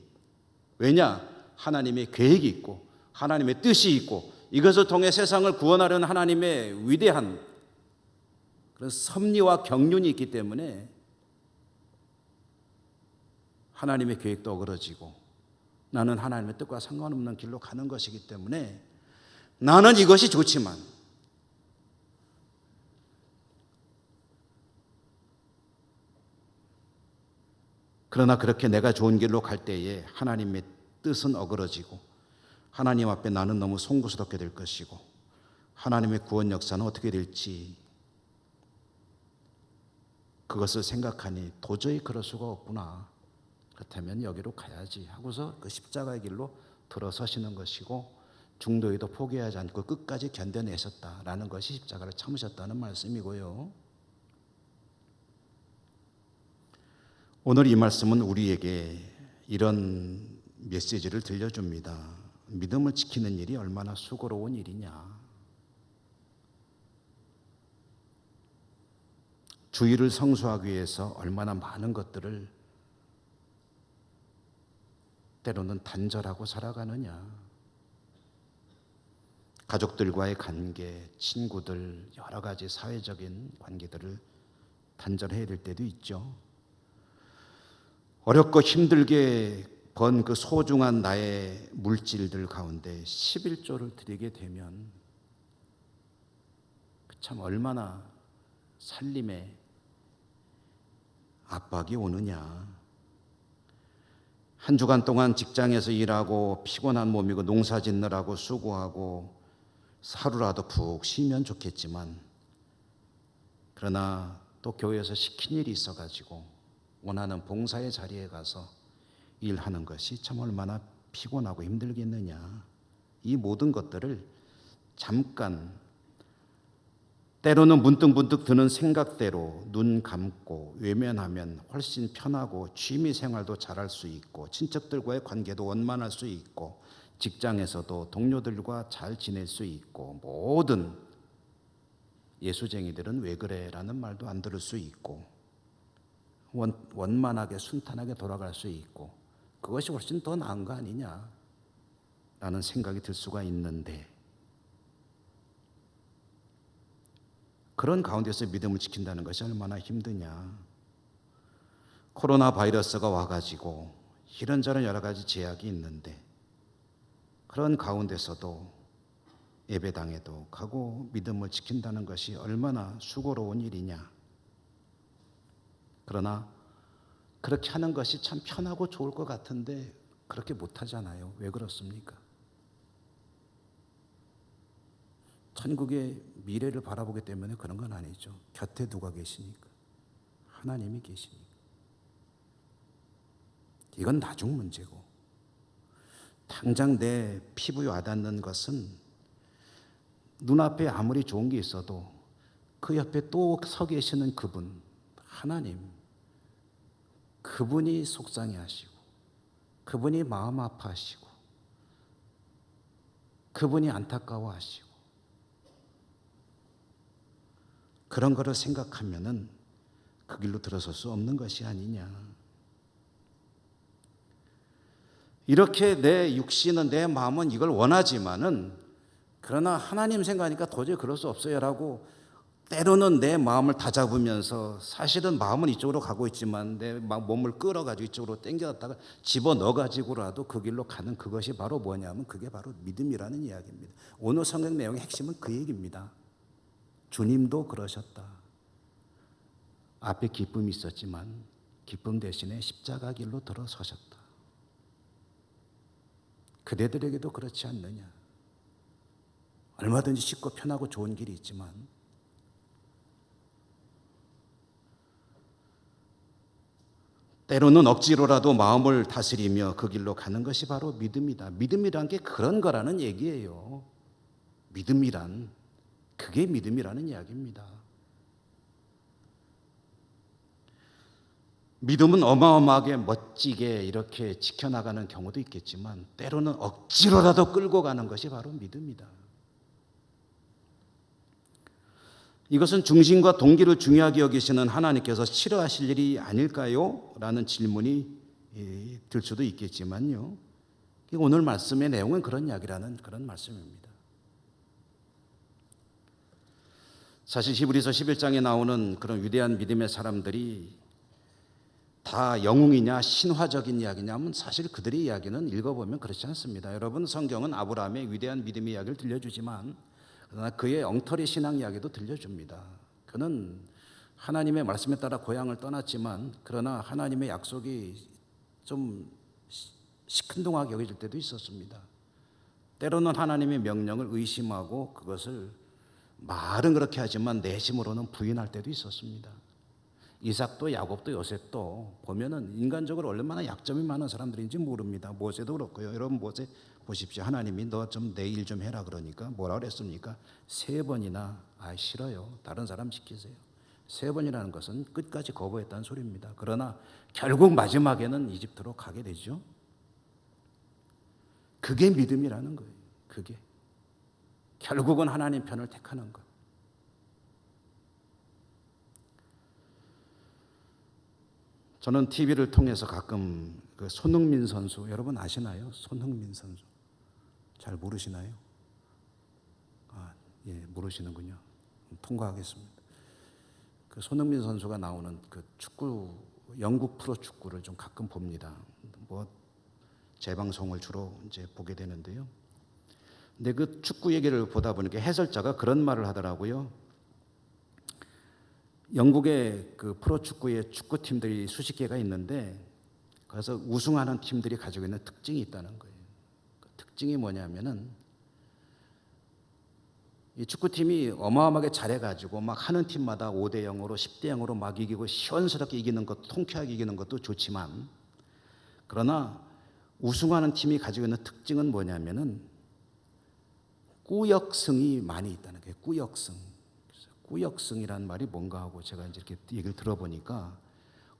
왜냐? 하나님의 계획이 있고 하나님의 뜻이 있고 이것을 통해 세상을 구원하려는 하나님의 위대한 그런 섭리와 경륜이 있기 때문에 하나님의 계획도 어그러지고 나는 하나님의 뜻과 상관없는 길로 가는 것이기 때문에 나는 이것이 좋지만 그러나 그렇게 내가 좋은 길로 갈 때에 하나님의 뜻은 어그러지고 하나님 앞에 나는 너무 송구스럽게 될 것이고 하나님의 구원 역사는 어떻게 될지 그것을 생각하니 도저히 그럴 수가 없구나. 그렇다면 여기로 가야지 하고서 그 십자가의 길로 들어서시는 것이고 중도에도 포기하지 않고 끝까지 견뎌내셨다라는 것이 십자가를 참으셨다는 말씀이고요. 오늘 이 말씀은 우리에게 이런 메시지를 들려줍니다. 믿음을 지키는 일이 얼마나 수고로운 일이냐. 주의를 성수하기 위해서 얼마나 많은 것들을 때로는 단절하고 살아가느냐. 가족들과의 관계, 친구들, 여러 가지 사회적인 관계들을 단절해야 될 때도 있죠. 어렵고 힘들게 번 그 소중한 나의 물질들 가운데 11조를 드리게 되면 참 얼마나 살림에 압박이 오느냐. 한 주간 동안 직장에서 일하고 피곤한 몸이고 농사 짓느라고 수고하고 하루라도 푹 쉬면 좋겠지만, 그러나 또 교회에서 시킨 일이 있어가지고 원하는 봉사의 자리에 가서 일하는 것이 참 얼마나 피곤하고 힘들겠느냐. 이 모든 것들을 잠깐, 때로는 문득문득 드는 생각대로 눈 감고 외면하면 훨씬 편하고 취미 생활도 잘할 수 있고 친척들과의 관계도 원만할 수 있고 직장에서도 동료들과 잘 지낼 수 있고, 모든 예수쟁이들은 왜 그래? 라는 말도 안 들을 수 있고 원만하게 순탄하게 돌아갈 수 있고, 그것이 훨씬 더 나은 거 아니냐 라는 생각이 들 수가 있는데, 그런 가운데서 믿음을 지킨다는 것이 얼마나 힘드냐. 코로나 바이러스가 와가지고 이런저런 여러 가지 제약이 있는데, 그런 가운데서도 예배당에도 가고 믿음을 지킨다는 것이 얼마나 수고로운 일이냐. 그러나 그렇게 하는 것이 참 편하고 좋을 것 같은데 그렇게 못하잖아요. 왜 그렇습니까? 천국의 미래를 바라보기 때문에 그런 건 아니죠. 곁에 누가 계시니까? 하나님이 계시니까. 이건 나중 문제고, 당장 내 피부에 와닿는 것은 눈앞에 아무리 좋은 게 있어도 그 옆에 또 서 계시는 그분, 하나님, 그분이 속상해하시고 그분이 마음 아파하시고 그분이 안타까워하시고, 그런 거를 생각하면은 그 길로 들어설 수 없는 것이 아니냐. 이렇게 내 육신은, 내 마음은 이걸 원하지만은, 그러나 하나님 생각하니까 도저히 그럴 수 없어요라고 때로는 내 마음을 다잡으면서, 사실은 마음은 이쪽으로 가고 있지만 내 몸을 끌어가지고 이쪽으로 당겨다가 집어넣어가지고라도 그 길로 가는, 그것이 바로 뭐냐면 그게 바로 믿음이라는 이야기입니다. 오늘 성경 내용의 핵심은 그 얘기입니다. 주님도 그러셨다. 앞에 기쁨이 있었지만 기쁨 대신에 십자가 길로 들어서셨다. 그대들에게도 그렇지 않느냐. 얼마든지 쉽고 편하고 좋은 길이 있지만 때로는 억지로라도 마음을 다스리며 그 길로 가는 것이 바로 믿음이다. 믿음이란 게 그런 거라는 얘기예요. 믿음이란, 그게 믿음이라는 이야기입니다. 믿음은 어마어마하게 멋지게 이렇게 지켜나가는 경우도 있겠지만, 때로는 억지로라도 끌고 가는 것이 바로 믿음이다. 이것은 중심과 동기를 중요하게 여기시는 하나님께서 싫어하실 일이 아닐까요? 라는 질문이 들 수도 있겠지만요, 오늘 말씀의 내용은 그런 이야기라는 그런 말씀입니다. 사실 히브리서 11장에 나오는 그런 위대한 믿음의 사람들이 다 영웅이냐 신화적인 이야기냐 하면, 사실 그들의 이야기는 읽어보면 그렇지 않습니다. 여러분, 성경은 아브라함의 위대한 믿음의 이야기를 들려주지만 그러나 그의 엉터리 신앙 이야기도 들려줍니다. 그는 하나님의 말씀에 따라 고향을 떠났지만, 그러나 하나님의 약속이 좀 시큰둥하게 여겨질 때도 있었습니다. 때로는 하나님의 명령을 의심하고 그것을 말은 그렇게 하지만 내심으로는 부인할 때도 있었습니다. 이삭도 야곱도 요셉도 보면은 인간적으로 얼마나 약점이 많은 사람들인지 모릅니다. 모세도 그렇고요. 여러분, 모세 보십시오. 하나님이 너 좀 내 일 좀 해라 그러니까 뭐라 그랬습니까? 3번이나 싫어요. 다른 사람 시키세요. 3번이라는 것은 끝까지 거부했다는 소리입니다. 그러나 결국 마지막에는 이집트로 가게 되죠. 그게 믿음이라는 거예요. 그게 결국은 하나님 편을 택하는 것. 저는 TV를 통해서 가끔 그 손흥민 선수, 여러분 아시나요? 손흥민 선수 잘 모르시나요? 모르시는군요. 통과하겠습니다. 그 손흥민 선수가 나오는 그 축구, 영국 프로 축구를 좀 가끔 봅니다. 뭐 재방송을 주로 이제 보게 되는데요. 근데 그 축구 얘기를 보다 보니까 해설자가 그런 말을 하더라고요. 영국의 그 프로 축구의 축구팀들이 수십 개가 있는데 그래서 우승하는 팀들이 가지고 있는 특징이 있다는 거예요. 그 특징이 뭐냐면은 이 축구팀이 어마어마하게 잘해가지고 막 하는 팀마다 5대 0으로 10대 0으로 막 이기고 시원스럽게 이기는 것도, 통쾌하게 이기는 것도 좋지만, 그러나 우승하는 팀이 가지고 있는 특징은 뭐냐면은 꾸역승이 많이 있다는 거예요. 꾸역승. 꾸역승이라는 말이 뭔가 하고 제가 이제 이렇게 얘기를 들어보니까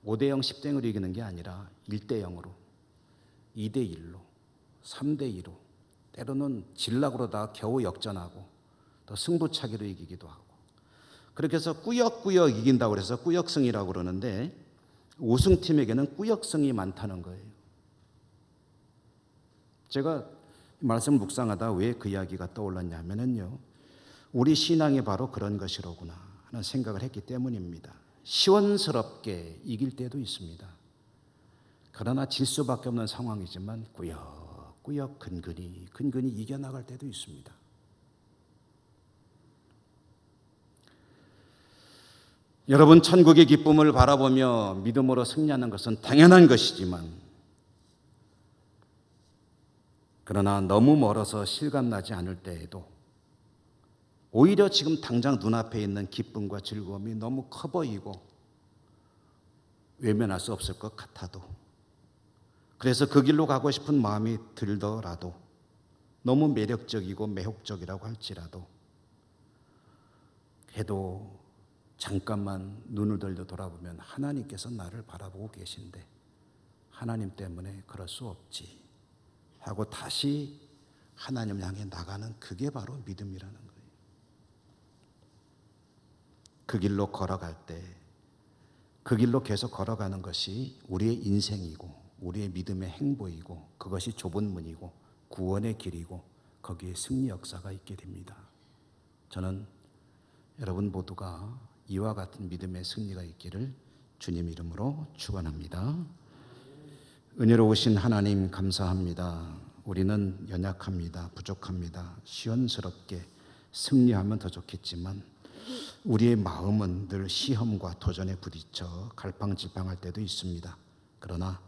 5대 0, 10대 0으로 이기는 게 아니라 1대 0으로, 2대 1로, 3대 2로, 때로는 질락으로 그러다가 겨우 역전하고 또 승부차기로 이기기도 하고, 그렇게 해서 꾸역꾸역 이긴다고 해서 꾸역승이라고 그러는데, 우승팀에게는 꾸역승이 많다는 거예요. 제가 말씀 묵상하다 왜 그 이야기가 떠올랐냐면요, 우리 신앙이 바로 그런 것이로구나 하는 생각을 했기 때문입니다. 시원스럽게 이길 때도 있습니다. 그러나 질 수밖에 없는 상황이지만 꾸역꾸역 근근히 이겨나갈 때도 있습니다. 여러분, 천국의 기쁨을 바라보며 믿음으로 승리하는 것은 당연한 것이지만, 그러나 너무 멀어서 실감나지 않을 때에도 오히려 지금 당장 눈앞에 있는 기쁨과 즐거움이 너무 커 보이고 외면할 수 없을 것 같아도, 그래서 그 길로 가고 싶은 마음이 들더라도, 너무 매력적이고 매혹적이라고 할지라도 해도 잠깐만 눈을 들려 돌아보면 하나님께서 나를 바라보고 계신데 하나님 때문에 그럴 수 없지 하고 다시 하나님을 향해 나가는, 그게 바로 믿음이라는 거예요. 그 길로 걸어갈 때, 그 길로 계속 걸어가는 것이 우리의 인생이고 우리의 믿음의 행보이고, 그것이 좁은 문이고 구원의 길이고 거기에 승리 역사가 있게 됩니다. 저는 여러분 모두가 이와 같은 믿음의 승리가 있기를 주님 이름으로 축원합니다. 은혜로우신 하나님 감사합니다. 우리는 연약합니다. 부족합니다. 시원스럽게 승리하면 더 좋겠지만 우리의 마음은 늘 시험과 도전에 부딪혀 갈팡질팡할 때도 있습니다. 그러나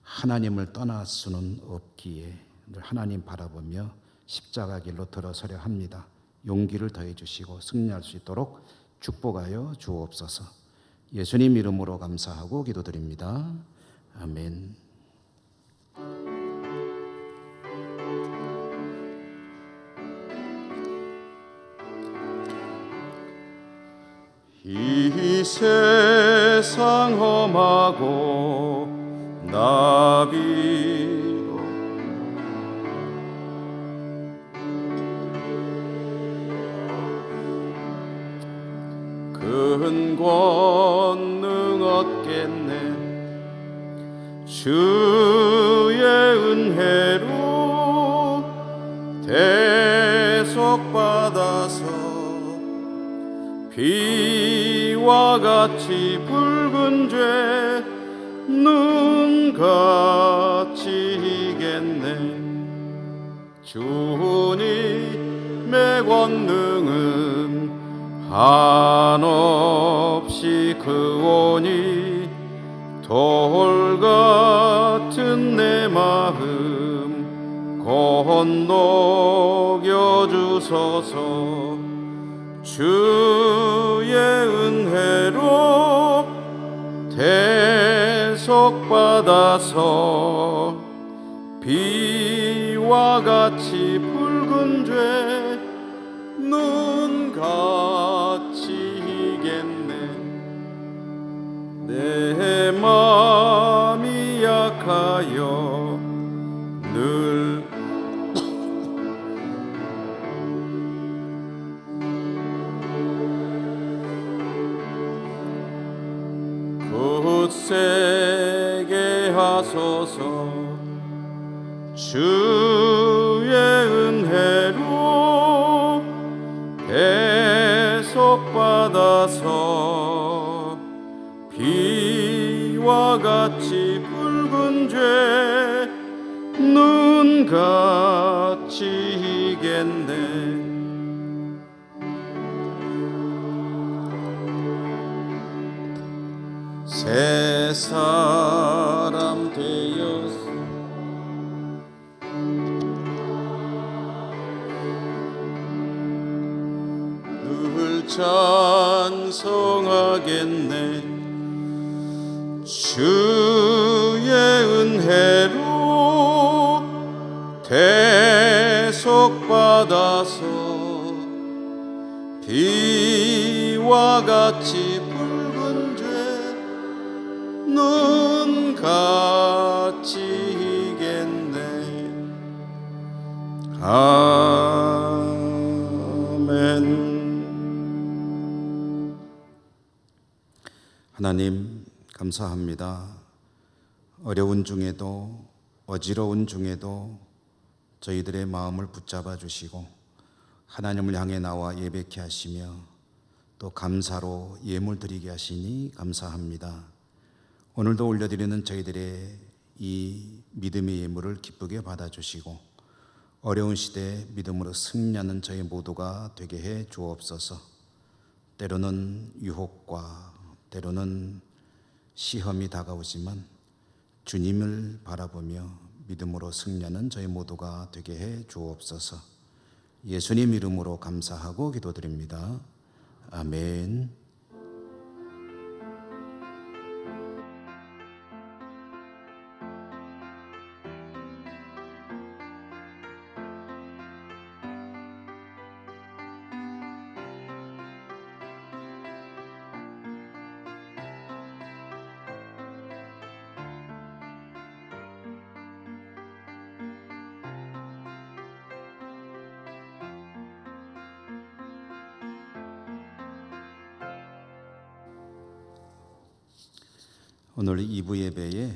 하나님을 떠날 수는 없기에 늘 하나님 바라보며 십자가 길로 들어서려 합니다. 용기를 더해 주시고 승리할 수 있도록 축복하여 주옵소서. 예수님 이름으로 감사하고 기도드립니다. 아멘. 이 세상 험하고 나비로 큰 권능 얻겠네. 주의 은혜로 대속받아서 비와 같이 붉은 죄 눈같이 이겠네. 주님의 권능은 한없이 크오니 돌같은 내 마음 건너겨 주소서. 주의 은혜로 대속받아서 비와 같이 붉은 죄 눈같이 이겠네. 내 마음이 약하여 늘 굳세게 하소서. 주의 은혜로 피와 같이 붉은 죄 눈같이 희겠네. 새 사람 되었어 늘 찬송하겠네. 주의 은혜로 대속받아서 비와 같이 붉은 죄 눈같이 희겠네. 아멘. 하나님 감사합니다. 어려운 중에도 어지러운 중에도 저희들의 마음을 붙잡아 주시고 하나님을 향해 나와 예배케 하시며 또 감사로 예물 드리게 하시니 감사합니다. 오늘도 올려드리는 저희들의 이 믿음의 예물을 기쁘게 받아주시고 어려운 시대에 믿음으로 승리하는 저희 모두가 되게 해 주옵소서. 때로는 유혹과 때로는 시험이 다가오지만 주님을 바라보며 믿음으로 승리하는 저희 모두가 되게 해 주옵소서. 예수님 이름으로 감사하고 기도드립니다. 아멘. 오늘 2부 예배에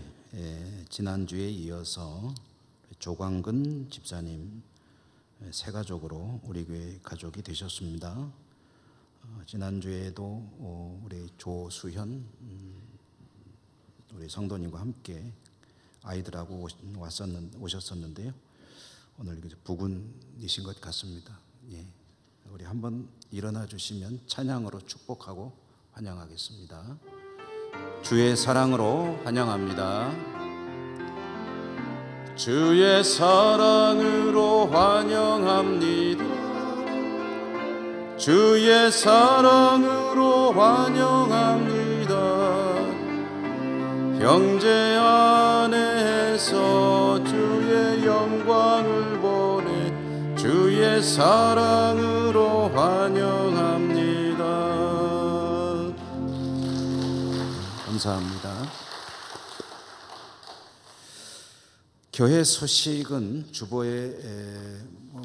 지난주에 이어서 조광근 집사님 새 가족으로 우리 교회 가족이 되셨습니다. 지난주에도 우리 조수현 우리 성도님과 함께 아이들하고 오셨었는데요. 오늘 부군이신 것 같습니다. 예. 우리 한번 일어나 주시면 찬양으로 축복하고 환영하겠습니다. 주의 사랑으로 환영합니다. 주의 사랑으로 환영합니다. 주의 사랑으로 환영합니다. 형제 안에서 주의 영광을 보내 주의 사랑으로 환영합니다. 감사합니다. 교회 소식은 주보에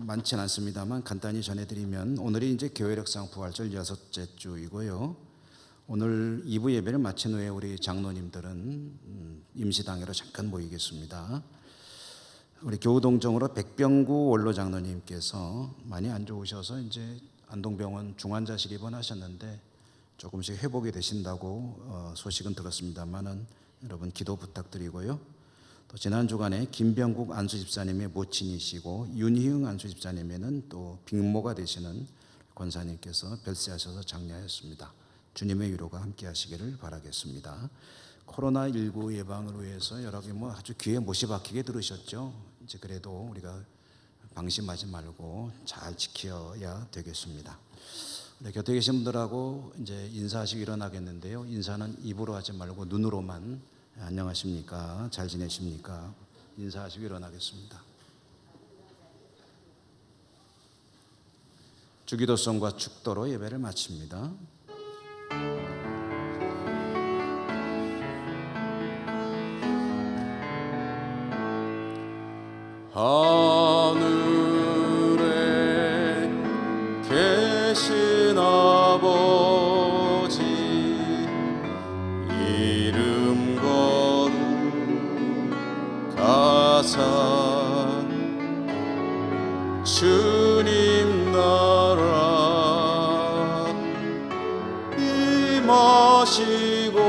많진 않습니다만 간단히 전해드리면 오늘이 이제 교회력상 부활절 6째 주이고요. 오늘 2부 예배를 마친 후에 우리 장로님들은 임시당회로 잠깐 모이겠습니다. 우리 교우동정으로 백병구 원로 장로님께서 많이 안 좋으셔서 이제 안동병원 중환자실 입원하셨는데 조금씩 회복이 되신다고 소식은 들었습니다만은 여러분 기도 부탁드리고요. 또 지난 주간에 김병국 안수집사님의 모친이시고 윤희흥 안수집사님에는 또 빅모가 되시는 권사님께서 별세하셔서 장례하였습니다. 주님의 위로가 함께하시기를 바라겠습니다. 코로나19 예방을 위해서 여러분 아주 귀에 못이 박히게 들으셨죠? 이제 그래도 우리가 방심하지 말고 잘 지켜야 되겠습니다. 네, 곁에 계신 분들하고 이제 인사하시고 일어나겠는데요. 인사는 입으로 하지 말고 눈으로만 안녕하십니까? 잘 지내십니까? 인사하시고 일어나겠습니다. 주기도성과 축도로 예배를 마칩니다. 하늘에 계신 아버지 이름 거룩하사 주님 나라 임하시고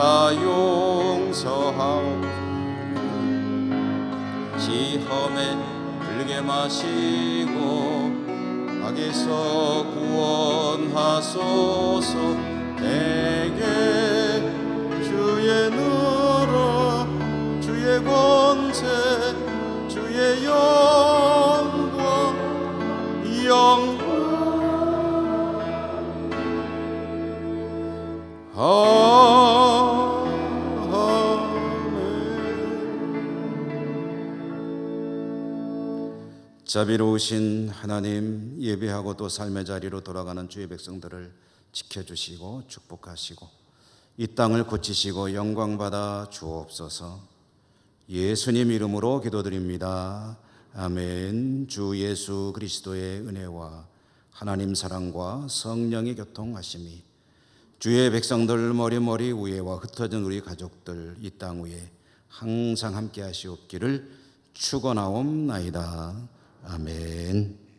다 용서하옵소서. 시험에 들게 마시고 악에서 구원하소서. 내게 주의 너라 주의 권세 주의 영광 자비로우신 하나님, 예배하고 또 삶의 자리로 돌아가는 주의 백성들을 지켜주시고 축복하시고 이 땅을 고치시고 영광받아 주옵소서. 예수님 이름으로 기도드립니다. 아멘. 주 예수 그리스도의 은혜와 하나님 사랑과 성령의 교통하심이 주의 백성들 머리머리 위에와 흩어진 우리 가족들 이 땅 위에 항상 함께 하시옵기를 축원하옵나이다. 아멘.